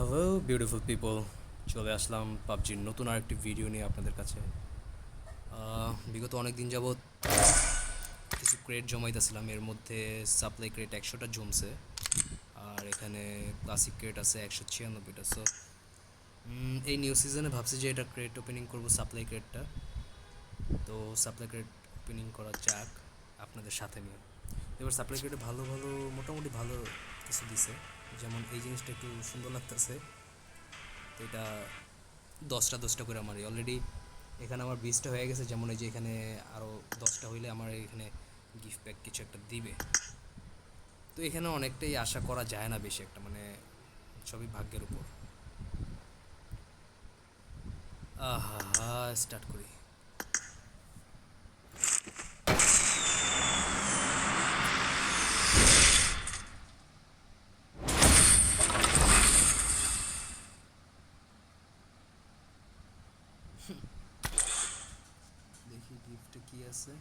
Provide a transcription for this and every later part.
Hello beautiful people, চলে আসলাম পাবজির নতুন আরেকটি ভিডিও নিয়ে আপনাদের কাছে। বিগত অনেক দিন যাবৎ কিছু ক্রেট জমাইতেছিলাম, এর মধ্যে সাপ্লাই ক্রেট 100টা জমছে, আর এখানে ক্লাসিক ক্রেট আছে 196টা। সো এই নিউ সিজনে ভাবছি যে এটা ক্রেট ওপেনিং করব, সাপ্লাই ক্রেটটা। তো সাপ্লাই ক্রেট ওপেনিং করা যাক আপনাদের সাথে নিয়ে। এবার সাপ্লাই ক্রেটে ভালো ভালো মোটামুটি ভালো কিছু দিছে, যেমন এই জিনিসটা একটু সুন্দর লাগতেছে। তো এটা 10টা করে আমার অলরেডি এখানে আমার 20টা হয়ে গেছে। যেমন এই যে এখানে আরও 10টা হইলে আমার এখানে গিফট প্যাক কিছু একটা দিবে। তো এখানে অনেকটাই আশা করা যায় না বেশি একটা, মানে সবই ভাগ্যের উপর। আহা, স্টার্ট করি। দেখি গিফটে কি আছে।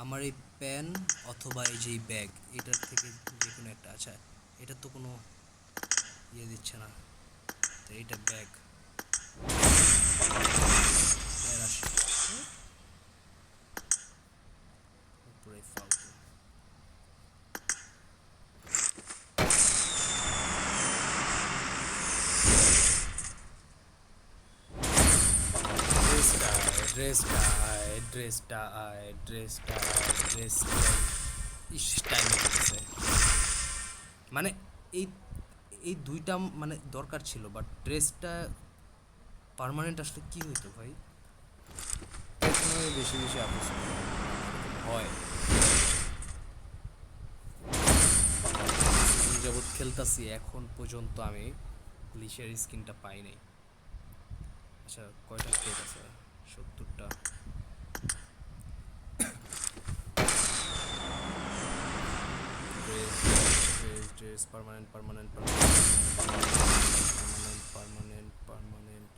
আমার এই পেন অথবা এই যে ব্যাগ, এটার থেকে যে কোনো একটা। আচ্ছা, এটার তো কোনো ইয়ে দিচ্ছে না, তো এইটা ব্যাগ 83 উপরে ফালতু। ড্রেসটা ইস টাইম লাগতেছে। মানে এই এই দুইটা মানে দরকার ছিল, বাট ড্রেসটা পার্মানেন্ট আসলে কি হইতো ভাই? এখানে বেশি বেশি আপোষ হয়। যাবৎ খেলতাছি এখন পর্যন্ত আমি গ্লিশার স্কিনটা পাই নাই। আচ্ছা, কয়টা প্লেট আছে? 70টা। Dress dress dress permanent permanent permanent permanent permanent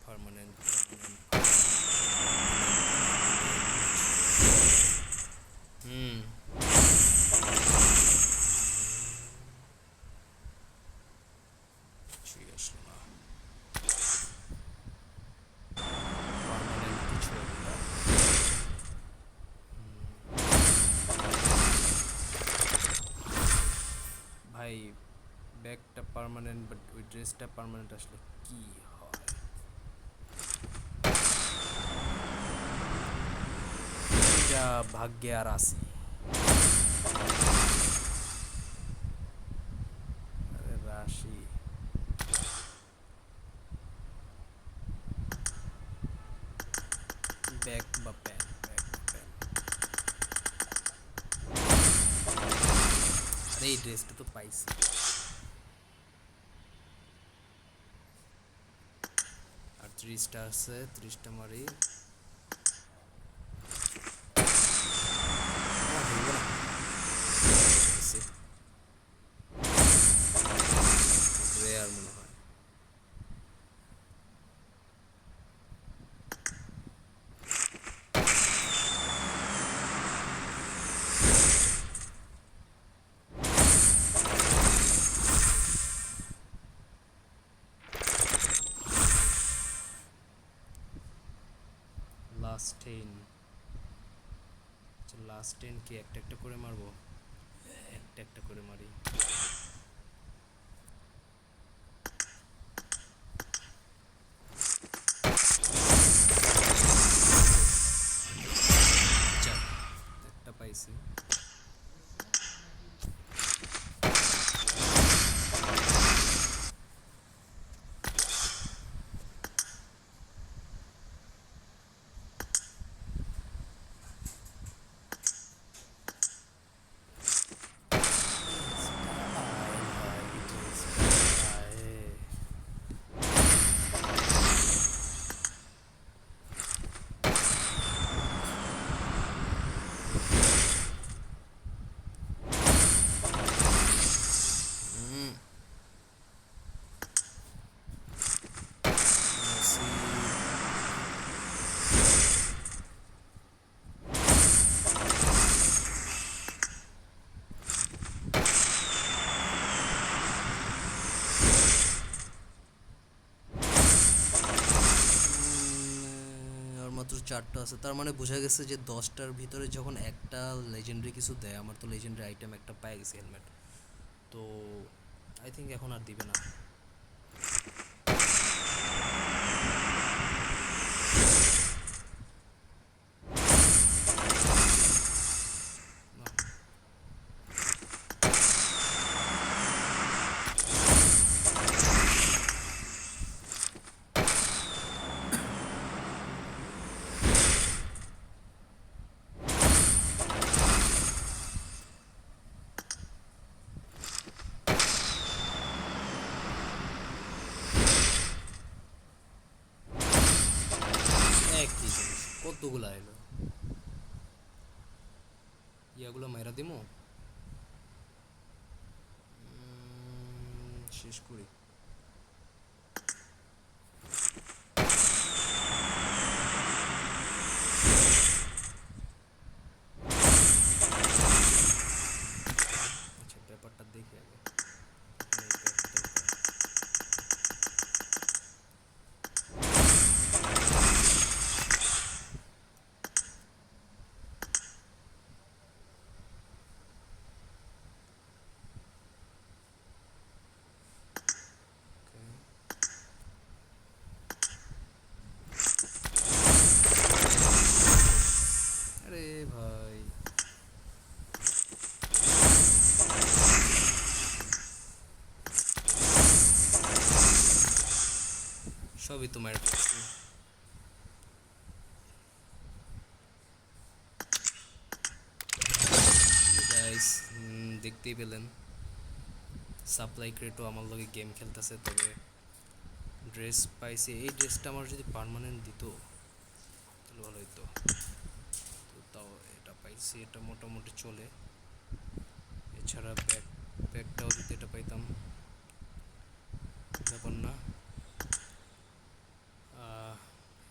permanent হুম ঠিক আসলো না। পার্মানেন্ট কিছু একটা। ভাই, ব্যাগটা পার্মানেন্ট, বাট ওই ড্রেসটা পার্মানেন্ট আসলে কি হয়? যা ভাগ্যে আর আসি। আরে রাশি, ব্যাগ বা প্যান, ব্যাগ বা প্যান। আরে এই ড্রেসটা তো পাইছি। আর 30টা আছে, 30টা মারি। রেয়ার মনে হয়। লাস্ট 10। আচ্ছা, লাস্ট 10 কি একটা একটা করে মারবো? একটা একটা করে মারি। আচ্ছা, একটা পাইছি। 4টা আছে, তার মানে বোঝা গেছে যে 10টার ভিতরে যখন একটা লেজেন্ডারি কিছু দেয়, আমার তো লেজেন্ডারি আইটেম একটা পেয়ে গেছি হেলমেট, তো আই থিঙ্ক এখন আর দিবে না। একই জিনিস কতগুলো এলো, ইয়াগুলো মাইরা দিমো, শেষ করি। আচ্ছা ব্যাপারটা দেখি আগে। আরে ভাই সবই তোমার গাইস, দেখতেই পেলেন সাপ্লাই ক্রেটও আমার লগে গেম খেলতেছে, তবে ড্রেস পাইছি। এই ড্রেসটা আমার যদি পার্মানেন্ট দিত তাহলে ভালো হতো, তো তাও এটা পাইছি, এটা মোটামুটি চলে। এছাড়া ব্যাগটাও যদি এটা পাইতাম ব্যাপার না।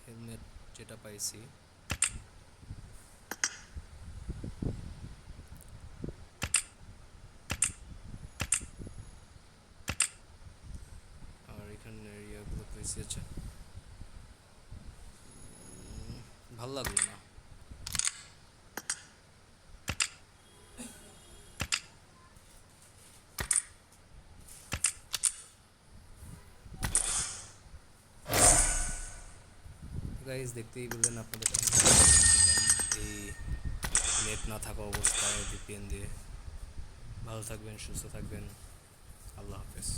হেলমেট যেটা পাইছি, আর এখানে এরিয়াগুলো পাইছি। আচ্ছা ভাল লাগলো না। গাইজ দেখতেই পেলেন আপনাদের এই নেট না থাকা অবস্থায় ভিপিএন দিয়ে। ভালো থাকবেন, সুস্থ থাকবেন, আল্লাহ হাফেজ।